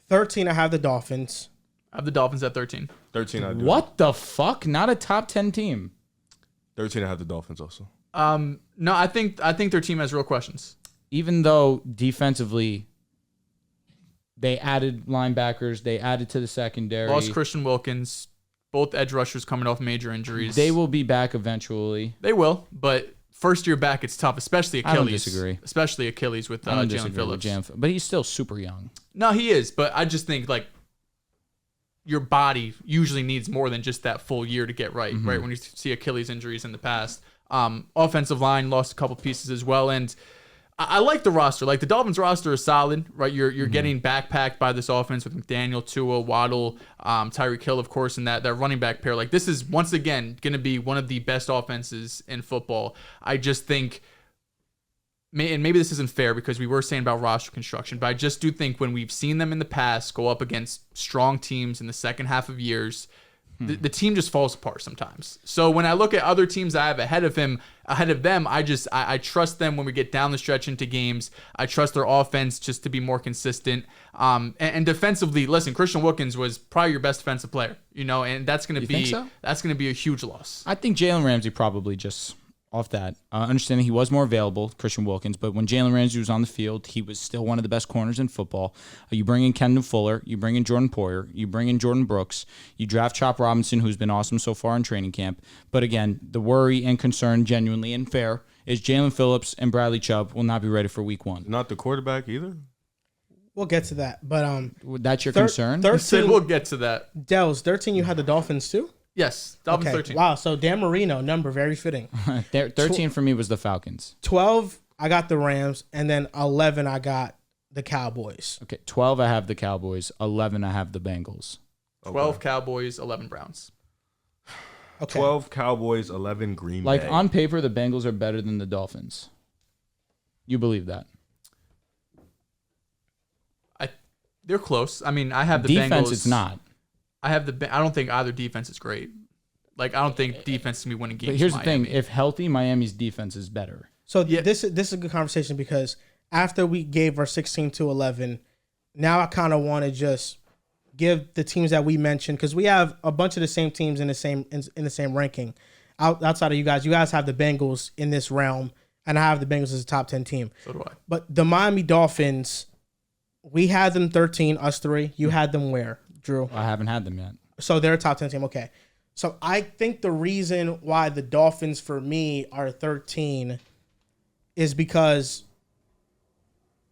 13, I have the Dolphins. I have the Dolphins at 13. 13, I do. What the fuck? Not a top 10 team. 13, I have the Dolphins also. No, I think their team has real questions. Even though defensively, they added linebackers, they added to the secondary. Lost Christian Wilkins. Both edge rushers coming off major injuries. They will be back eventually. They will, but first year back, it's tough, especially Achilles. I don't disagree. Especially Achilles with Jalen Phillips. But he's still super young. No, he is, but I just think like your body usually needs more than just that full year to get right, right? When you see Achilles injuries in the past. Offensive line lost a couple pieces as well, and I like the roster. Like the Dolphins roster is solid, right? You're getting backpacked by this offense with McDaniel, Tua, Waddle, Tyreek Hill, of course, and that running back pair. Like this is once again going to be one of the best offenses in football. I just think, and maybe this isn't fair because we were saying about roster construction, but I just do think when we've seen them in the past go up against strong teams in the second half of years, the team just falls apart sometimes. So when I look at other teams I have ahead of them, I trust them when we get down the stretch into games. I trust their offense just to be more consistent. And defensively, listen, Christian Wilkins was probably your best defensive player, and that's going to be a huge loss. I think Jalen Ramsey probably just off that. Understanding he was more available, Christian Wilkins, but when Jalen Ramsey was on the field, he was still one of the best corners in football. You bring in Kendall Fuller, you bring in Jordan Poyer, you bring in Jordan Brooks, you draft Chop Robinson, who's been awesome so far in training camp. But again, the worry and concern, genuinely and fair, is Jalen Phillips and Bradley Chubb will not be ready for week 1. Not the quarterback either? We'll get to that. But that's your concern? 13, we'll get to that. Dells, 13, you had the Dolphins too? Yes, Dolphins 13. Wow, so Dan Marino, number very fitting. 13 for me was the Falcons. 12, I got the Rams, and then 11, I got the Cowboys. Okay, 12, I have the Cowboys. 11, I have the Bengals. 12 Cowboys, 11 Browns. Okay. 12 Cowboys, 11 Green Bay. Like, on paper, the Bengals are better than the Dolphins. You believe that? They're close. I mean, I have the defense, Bengals. It's not. I don't think either defense is great. Like, I don't think defense is going to be winning games. But here's the Miami. thing. If healthy, Miami's defense is better. So this is a good conversation because after we gave our 16 to 11, now I kind of want to just give the teams that we mentioned, because we have a bunch of the same teams in the same ranking. Outside of you guys have the Bengals in this realm, and I have the Bengals as a top 10 team. So do I. But the Miami Dolphins, we had them 13, us three. You had them where, Drew? I haven't had them yet. So they're a top 10 team. Okay. So I think the reason why the Dolphins for me are 13 is because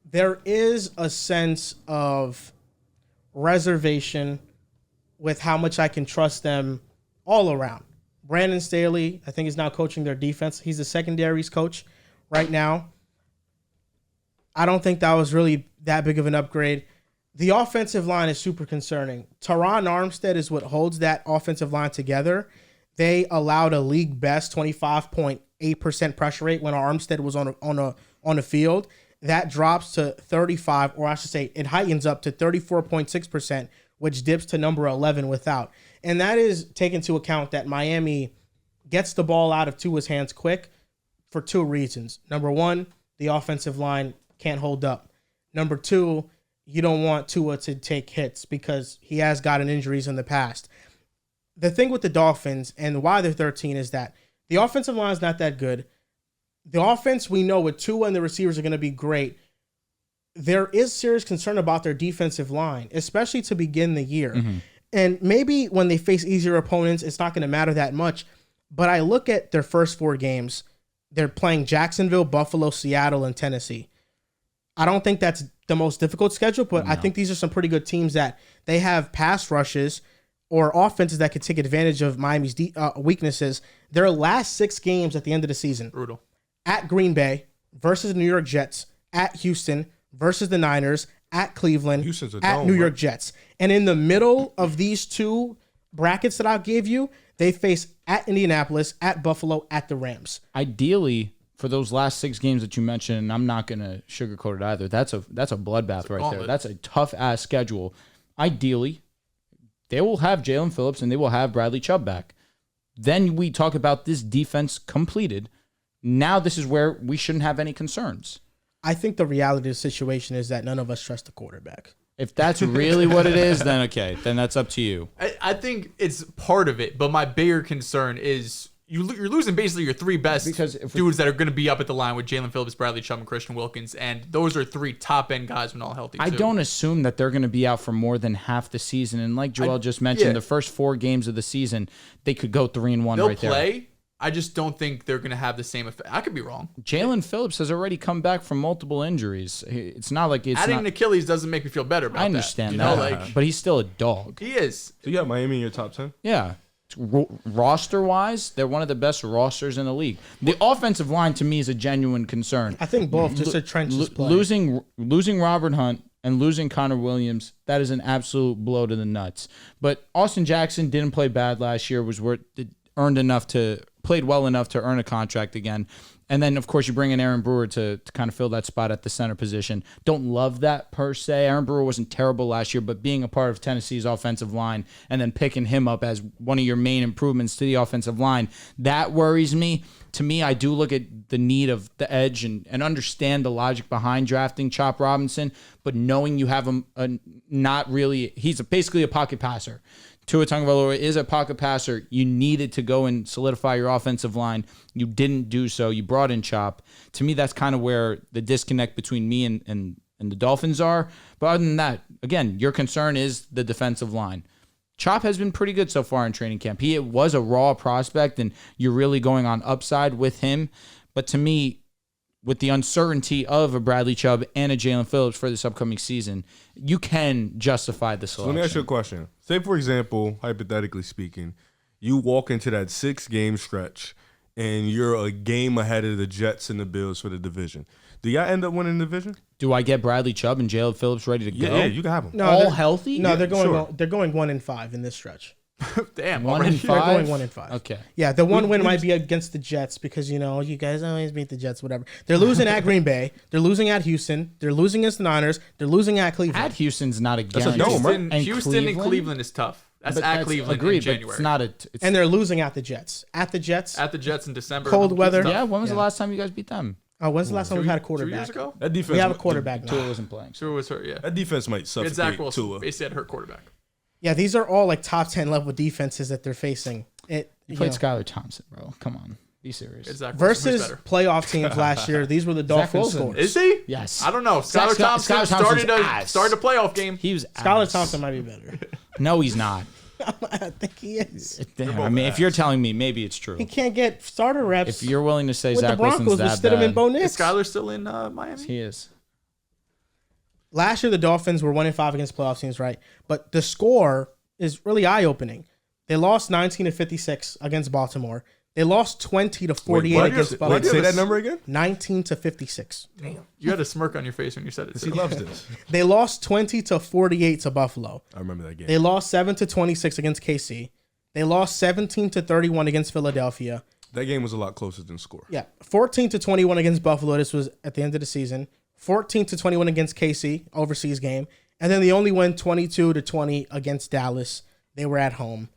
there is a sense of reservation with how much I can trust them all around. Brandon Staley, I think, is now coaching their defense. He's the secondaries coach right now. I don't think that was really that big of an upgrade. The offensive line is super concerning. Teron Armstead is what holds that offensive line together. They allowed a league best 25.8% pressure rate when Armstead was on the field. That drops to 35, or I should say it heightens up to 34.6%, which dips to number 11 without. And that is taking into account that Miami gets the ball out of Tua's hands quick for two reasons. Number one, the offensive line can't hold up. Number two, you don't want Tua to take hits because he has gotten injuries in the past. The thing with the Dolphins and why they're 13 is that the offensive line is not that good. The offense, we know with Tua and the receivers are going to be great. There is serious concern about their defensive line, especially to begin the year. Mm-hmm. And maybe when they face easier opponents, it's not going to matter that much. But I look at their first four games. They're playing Jacksonville, Buffalo, Seattle, and Tennessee. I don't think that's the most difficult schedule, but no. I think these are some pretty good teams that they have pass rushes or offenses that could take advantage of Miami's weaknesses. Their last 6 games at the end of the season. Brutal. At Green Bay versus the New York Jets, at Houston versus the Niners, at Cleveland, at New York Jets. And in the middle of these two brackets that I gave you, they face at Indianapolis, at Buffalo, at the Rams. Ideally, for those last 6 games that you mentioned, and I'm not going to sugarcoat it either, that's a bloodbath right there. That's a tough-ass schedule. Ideally, they will have Jalen Phillips and they will have Bradley Chubb back. Then we talk about this defense completed. Now this is where we shouldn't have any concerns. I think the reality of the situation is that none of us trust the quarterback. If that's really what it is, then okay. Then that's up to you. I think it's part of it, but my bigger concern is you're losing basically your three best dudes that are going to be up at the line with Jalen Phillips, Bradley Chubb, and Christian Wilkins, and those are three top-end guys when all healthy, too. I don't assume that they're going to be out for more than half the season, and like Joel just mentioned, the first 4 games of the season, they could go 3-1 They'll right there. They'll play. I just don't think they're going to have the same effect. I could be wrong. Jalen Phillips has already come back from multiple injuries. It's not like it's adding an Achilles doesn't make me feel better about that. I understand that. that, but he's still a dog. He is. So you got Miami in your top 10? Yeah. Roster-wise, they're one of the best rosters in the league. The offensive line, to me, is a genuine concern. I think both, just a trenches play. Losing Robert Hunt and losing Connor Williams, that is an absolute blow to the nuts. But Austin Jackson didn't play bad last year, played well enough to earn a contract again. And then, of course, you bring in Aaron Brewer to kind of fill that spot at the center position. Don't love that per se. Aaron Brewer wasn't terrible last year, but being a part of Tennessee's offensive line and then picking him up as one of your main improvements to the offensive line, that worries me. To me, I do look at the need of the edge and understand the logic behind drafting Chop Robinson, but knowing you have him he's basically a pocket passer. Tua Tagovailoa is a pocket passer. You needed to go and solidify your offensive line. You didn't do so. You brought in Chop. To me, that's kind of where the disconnect between me and the Dolphins are. But other than that, again, your concern is the defensive line. Chop has been pretty good so far in training camp. He was a raw prospect, and you're really going on upside with him. But to me, with the uncertainty of a Bradley Chubb and a Jalen Phillips for this upcoming season, you can justify the selection. So let me ask you a question. Say, for example, hypothetically speaking, you walk into that 6-game stretch and you're a game ahead of the Jets and the Bills for the division. Do y'all end up winning the division? Do I get Bradley Chubb and Jalen Phillips ready to go? Yeah, you can have them. No, all healthy? No, Yeah, they're going. sure. They're going 1-5 in this stretch. Damn, 1-5? They're going 1-5. Okay. Yeah, the one win might be against the Jets because you guys always beat the Jets. Whatever. They're losing at Green Bay. They're losing at Houston. They're losing against the Niners. They're losing at Cleveland. At Houston's not a That's a guarantee. dome, right? Houston, And Houston and Cleveland is tough. That's at Cleveland agreed, in January. but it's not And they're losing at the Jets. At the Jets. At the Jets in December. Cold weather. yeah, when was the Yeah. last time you guys beat them? When's the last time we had a 2 quarterback? years ago? That defense. We have a quarterback now. Tua wasn't playing. Tua was hurt, yeah. That defense might We had Zach suffocate Wilson. Tua. Basically had hurt quarterback. Yeah, these are all like top 10 level defenses that they're facing. You played Skylar Thompson, bro. Come on. Be serious. It's Zach Wilson. Who's Versus better? playoff teams last year, these were the Dolphins Wilson. scores. Is he? Yes. I don't know. Skylar Skylar Thompson Thompson's started a playoff game. He was Skylar ass. Thompson might be better. No, he's not. I think he is. I mean, if you're telling me, maybe it's true. He can't get starter reps. If you're willing to say with the Zach Wilson's Broncos that with Stidham and bad, Bo Is Nix. Skylar still in Miami? he is. Last year, the Dolphins were 1-5 against playoff teams, right? But the score is really eye-opening. They lost 19-56 against Baltimore. They lost 20-48 against Buffalo. Wait, say that number again? 19-56. Damn. You had a smirk on your face when you said it. He loves this. They lost 20-48 to Buffalo. I remember that game. They lost 7-26 against KC. They lost 17-31 against Philadelphia. That game was a lot closer than score. Yeah, 14-21 against Buffalo. This was at the end of the season. 14-21 against KC, overseas game. And then they only went 22-20 against Dallas. They were at home.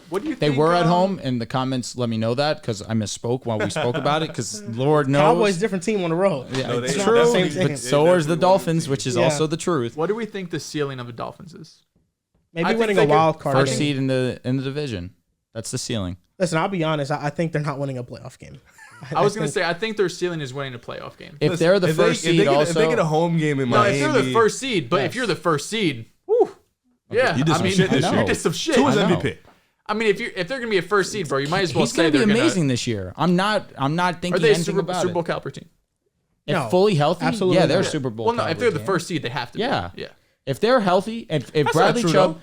What do you They think? were at home. In the comments, let me know that because I misspoke while we spoke about it because Lord knows. Cowboys, different team on the road. Yeah, No, it's they- true, same thing. but so is the Dolphins, which is Yeah. also the truth. What do we think the ceiling of the Dolphins is? Maybe I think winning they a could- wild card. First game. seed in the division. That's the ceiling. Listen, I'll be honest. I think they're not winning a playoff game. I was going to say, I think their ceiling is winning a playoff game. If they're the first seed, if they get a home game in No, Miami, if they're the first seed, but if you're the first seed, whew, yeah, You did some shit this year. You did some shit. Tua's I know. MVP. I mean, if they're gonna be a first seed, bro, you might as well he's say going to be they're amazing this year. I'm not Are thinking they a anything about Super Bowl it. caliber team? If No, fully healthy, absolutely yeah, they're not. Super Bowl. Well, no, if they're the caliber first seed, they have to. Yeah. be. Yeah. If they're healthy, if not Bradley true, Chubb,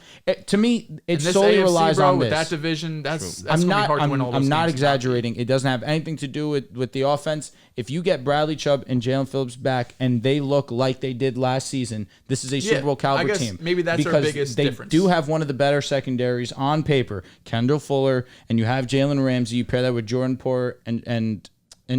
to me, it And this solely AFC, relies bro, on with this. that division. That's I'm gonna not. be hard to win all those I'm not games. exaggerating. It doesn't have anything to do with the offense. If you get Bradley Chubb and Jalen Phillips back, and they look like they did last season, this is a Super Bowl caliber I guess team. maybe that's our because biggest they difference. do have one of the better secondaries on paper. Kendall Fuller, and you have Jalen Ramsey. You pair that with Jordan Poyer and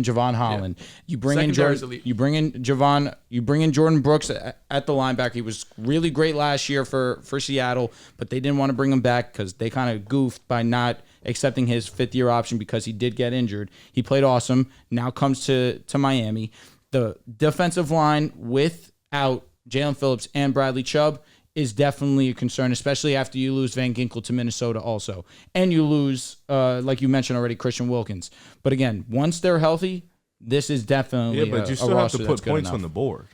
Javon Holland. You bring in Secondary's Jordan. elite. You bring in Javon. You bring in Jordan Brooks at the linebacker. He was really great last year for Seattle, but they didn't want to bring him back because they kind of goofed by not accepting his fifth-year option because he did get injured. He played awesome. Now comes to Miami. The defensive line without Jalen Phillips and Bradley Chubb is definitely a concern, especially after you lose Van Ginkel to Minnesota also. And you lose, like you mentioned already, Christian Wilkins. But again, once they're healthy, this is definitely but you still have to put points on the board.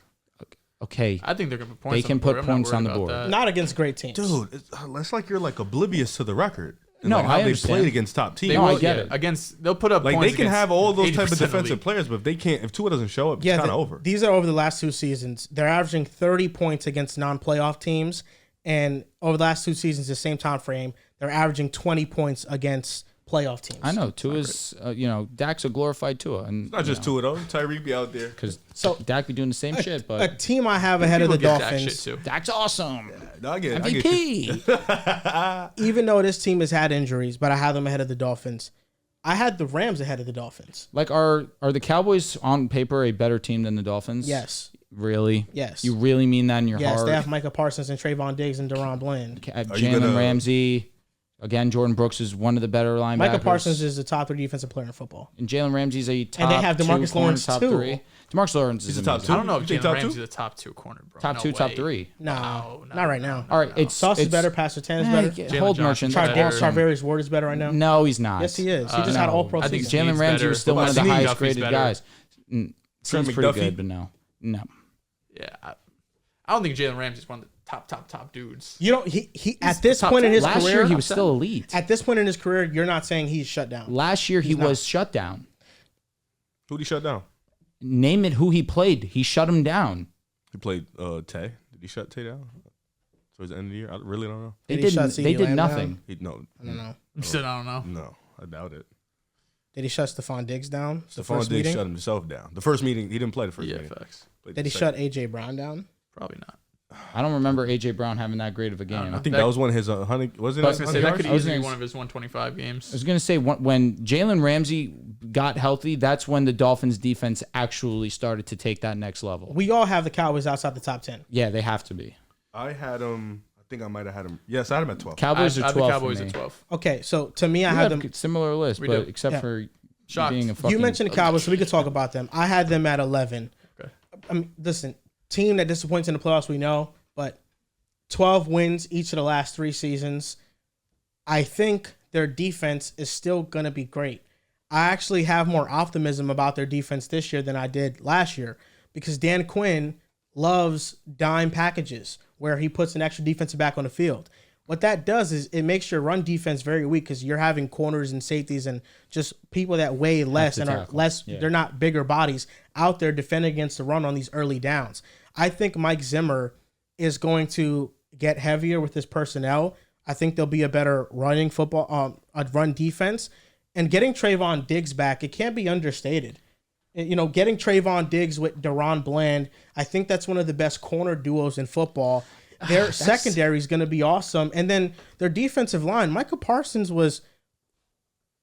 Okay. I think they're going to put points They on can the board. put I'm not points on worried the about board. that. Not against great teams. Dude, it's like you're like oblivious to the record. And No, like how I they understand. played against top teams. They No, I will, get it. They'll put up Like points they can against have all those type 80% of defensive league. players, but if they can't, if Tua doesn't show up, Yeah, it's kind of over. these are over the last 2 seasons. They're averaging 30 points against non-playoff teams, and over the last 2 seasons, the same time frame, they're averaging 20 points against playoff teams. I know. Tua's, Dak's a glorified Tua. And, Not just Tua though. Tyreek be out there. Because So- Dak be doing the same shit, A but team I have ahead of the People get that shit Dolphins, too. Dak's awesome. No, I get you. MVP. even though this team has had injuries, but I have them ahead of the Dolphins. I had the Rams ahead of the Dolphins. Like, are the Cowboys on paper a better team than the Dolphins? Yes. Really? Yes. You really mean that in your Yes, heart? they have Micah Parsons and Trayvon Diggs and Deron Bland. Are you Jalen gonna- Ramsey. Again, Jordan Brooks is one of the better linebackers. Micah Parsons is the top 3 defensive player in football. And Jalen Ramsey's a top And they have two DeMarcus corner, Lawrence, top too. 3. DeMarcus Lawrence is He's a top amazing. I don't know if You think Jalen top Ramsey's two? a top 2 corner, bro. Top No 2, top way. 3. No, No, not right now. All right, it's Sauce is it's- better. Pastor Tan is Eh, better. yeah, Jalen hold Johnson's merchant. better. Charvarius Ward is better right now. No, he's not. Yes, he is. He just had no. all-pro I think season. Jalen Snead's Ramsey better. was still What one of the about Snead? highest Duffy's graded better. guys. Seems pretty McDuffie? good, but no. Yeah. I don't think Jalen Ramsey's one of the top dudes. You know, he at this top point in 10. his Last career, year, he was still elite. at this point in his career, you're not saying he's shut down. Last year, he not. was shut down. Who'd he shut down? Name it who he played. He shut him down. He played Tay. Did he shut Tay down? Towards the end of the year? I really don't know. Did he shut They CeeDee did Lamb nothing. I don't know. He said, I don't know. No, I doubt it. Did he shut Stephon Diggs down? The Stephon first Diggs meeting? shut himself down. The first meeting, he didn't play the first Yeah, meeting. facts. Played Did the he second. shut AJ Brown down? Probably not. I don't remember A.J. Brown having that great of a game. I think that was one of his 100. Wasn't But- I was it? going to say, 100 that yards? could I was easily be gonna one of his 125 games. I was going to say, when Jalen Ramsey got healthy, that's when the Dolphins' defense actually started to take that next level. We all have the Cowboys outside the top 10. Yeah, they have to be. I had him. I think I might have had him. Yes, I had him at 12. Cowboys I are have 12 the Cowboys for me. at 12. Okay, so to me, I We had have them. a similar list, We but do. except Yeah. for Shocked. being a fucking... You mentioned the Cowboys, so we could talk about them. I had them at 11. Okay. I mean, listen, team that disappoints in the playoffs, we know, but 12 wins each of the last 3 seasons. I think their defense is still going to be great. I actually have more optimism about their defense this year than I did last year because Dan Quinn loves dime packages where he puts an extra defensive back on the field. What that does is it makes your run defense very weak because you're having corners and safeties and just people that weigh less to and are tackle. less. Yeah. They're not bigger bodies out there defending against the run on these early downs. I think Mike Zimmer is going to get heavier with his personnel. I think there'll be a better running football, a run defense, and getting Trayvon Diggs back. It can't be understated. You know, getting Trayvon Diggs with Deron Bland, I think that's one of the best corner duos in football. Their secondary is going to be awesome. And then their defensive line, Micah Parsons was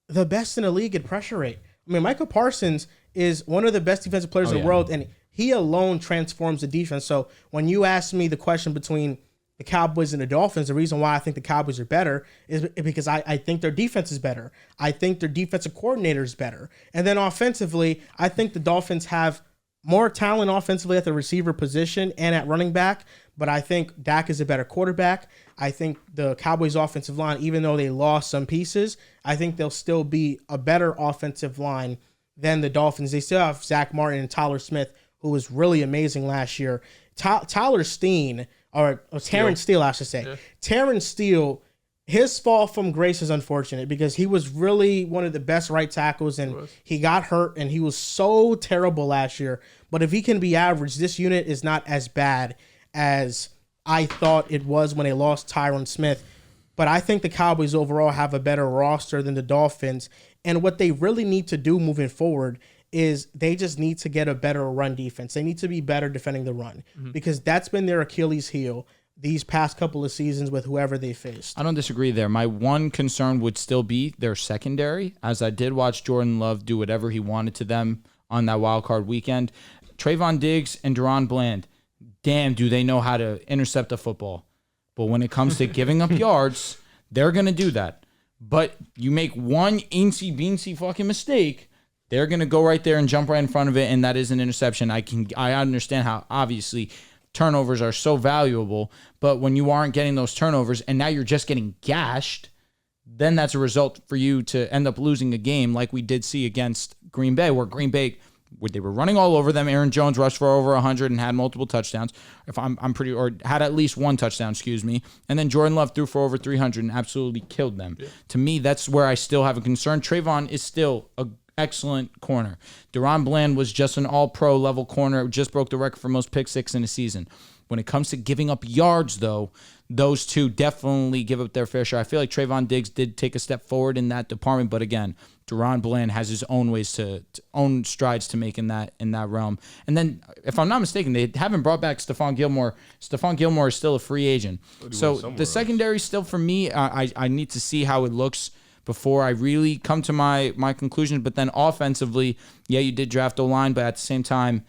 the best in the league at pressure rate. I mean, Micah Parsons is one of the best defensive players in the world, and he alone transforms the defense. So when you ask me the question between the Cowboys and the Dolphins, the reason why I think the Cowboys are better is because I think their defense is better. I think their defensive coordinator is better. And then offensively, I think the Dolphins have more talent offensively at the receiver position and at running back, but I think Dak is a better quarterback. I think the Cowboys offensive line, even though they lost some pieces, I think they'll still be a better offensive line than the Dolphins. They still have Zach Martin and Tyler Smith, who was really amazing last year. Tyler Steen, or Terrence Steele, I should say. Yeah. Terrence Steele, his fall from grace is unfortunate because he was really one of the best right tackles, and he got hurt, and he was so terrible last year. But if he can be average, this unit is not as bad as I thought it was when they lost Tyron Smith. But I think the Cowboys overall have a better roster than the Dolphins, and what they really need to do moving forward is they just need to get a better run defense. They need to be better defending the run because that's been their Achilles heel these past couple of seasons with whoever they faced. I don't disagree there. My one concern would still be their secondary, as I did watch Jordan Love do whatever he wanted to them on that wild card weekend. Trayvon Diggs and Deron Bland, damn, do they know how to intercept a football. But when it comes to giving up yards, they're going to do that. But you make one eensy-beensy fucking mistake, they're going to go right there and jump right in front of it, and that is an interception. I understand how, obviously, turnovers are so valuable. But when you aren't getting those turnovers and now you're just getting gashed, then that's a result for you to end up losing a game like we did see against Green Bay, where they were running all over them. Aaron Jones rushed for over 100 and had multiple touchdowns. If I'm pretty, or had at least one touchdown, excuse me. And then Jordan Love threw for over 300 and absolutely killed them. Yeah. To me, that's where I still have a concern. Trayvon is still an excellent corner. Deron Bland was just an all-pro level corner. Just broke the record for most pick six in a season. When it comes to giving up yards, though, those two definitely give up their fair share. I feel like Trayvon Diggs did take a step forward in that department, but again, Deron Bland has his own ways to own strides to make in that realm. And then, if I'm not mistaken, they haven't brought back Stephon Gilmore. Stephon Gilmore is still a free agent. So the secondary still, for me, I need to see how it looks before I really come to my conclusion. But then offensively, yeah, you did draft O-line, but at the same time,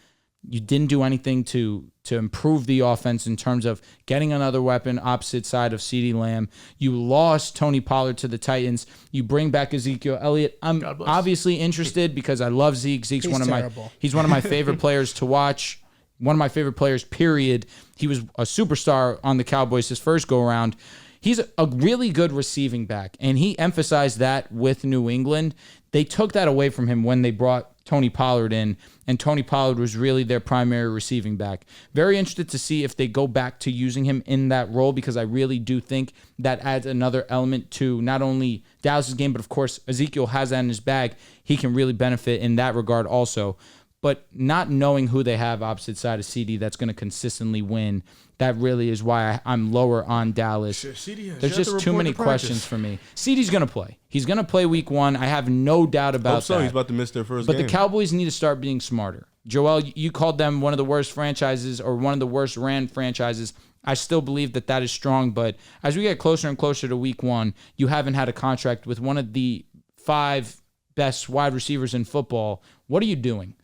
you didn't do anything to improve the offense in terms of getting another weapon opposite side of CeeDee Lamb. You lost Tony Pollard to the Titans. You bring back Ezekiel Elliott. I'm obviously interested because I love Zeke. He's one of my favorite players to watch. One of my favorite players, period. He was a superstar on the Cowboys his first go-around. He's a really good receiving back, and he emphasized that with New England. They took that away from him when they brought Tony Pollard in, and Tony Pollard was really their primary receiving back. Very interested to see if they go back to using him in that role, because I really do think that adds another element to not only Dallas's game, but of course Ezekiel has that in his bag. He can really benefit in that regard also. But not knowing who they have opposite side of CD that's going to consistently win, that really is why I'm lower on Dallas. There's just too many questions for me. CD's going to play. He's going to play week 1. I have no doubt about that. He's about to miss their first game. But the Cowboys need to start being smarter. Joel, you called them one of the worst franchises, or one of the worst ran franchises. I still believe that is strong, but as we get closer and closer to week 1, you haven't had a contract with one of the 5 best wide receivers in football. What are you doing?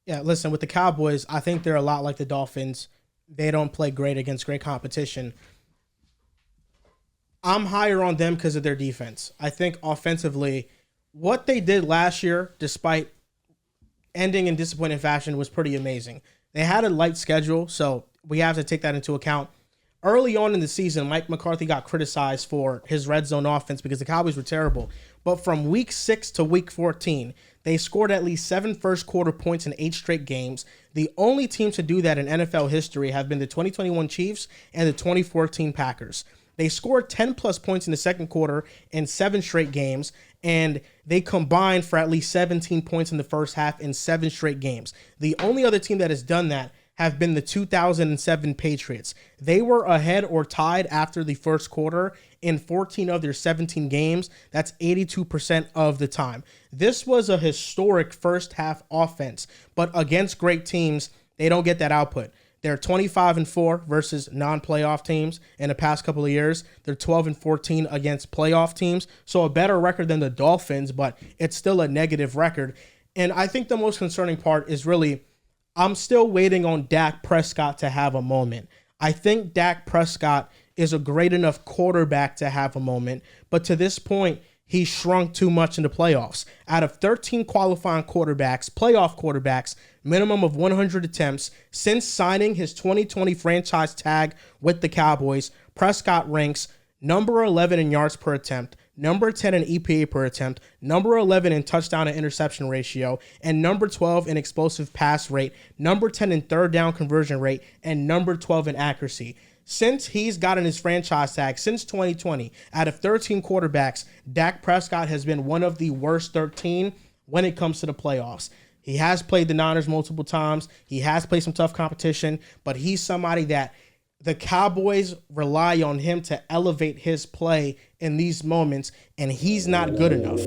Yeah, listen, with the Cowboys, I think they're a lot like the Dolphins. They don't play great against great competition. I'm higher on them because of their defense. I think offensively, what they did last year, despite ending in disappointing fashion, was pretty amazing. They had a light schedule, so we have to take that into account. Early on in the season, Mike McCarthy got criticized for his red zone offense because the Cowboys were terrible. But from week 6 to week 14, they scored at least 7 first-quarter points in 8 straight games. The only teams to do that in NFL history have been the 2021 Chiefs and the 2014 Packers. They scored 10-plus points in the second quarter in 7 straight games, and they combined for at least 17 points in the first half in 7 straight games. The only other team that has done that have been the 2007 Patriots. They were ahead or tied after the first quarter in 14 of their 17 games. That's 82% of the time. This was a historic first half offense, but against great teams, they don't get that output. They're 25-4 versus non-playoff teams in the past couple of years. They're 12-14 against playoff teams. So a better record than the Dolphins, but it's still a negative record. And I think the most concerning part is really, I'm still waiting on Dak Prescott to have a moment. I think Dak Prescott is a great enough quarterback to have a moment, but to this point, he shrunk too much in the playoffs. Out of 13 qualifying quarterbacks, playoff quarterbacks, minimum of 100 attempts, since signing his 2020 franchise tag with the Cowboys, Prescott ranks number 11 in yards per attempt, number 10 in EPA per attempt, number 11 in touchdown to interception ratio, and number 12 in explosive pass rate, number 10 in third down conversion rate, and number 12 in accuracy. Since he's gotten his franchise tag, since 2020, out of 13 quarterbacks, Dak Prescott has been one of the worst 13 when it comes to the playoffs. He has played the Niners multiple times. He has played some tough competition, but he's somebody that the Cowboys rely on him to elevate his play in these moments, and he's not good enough.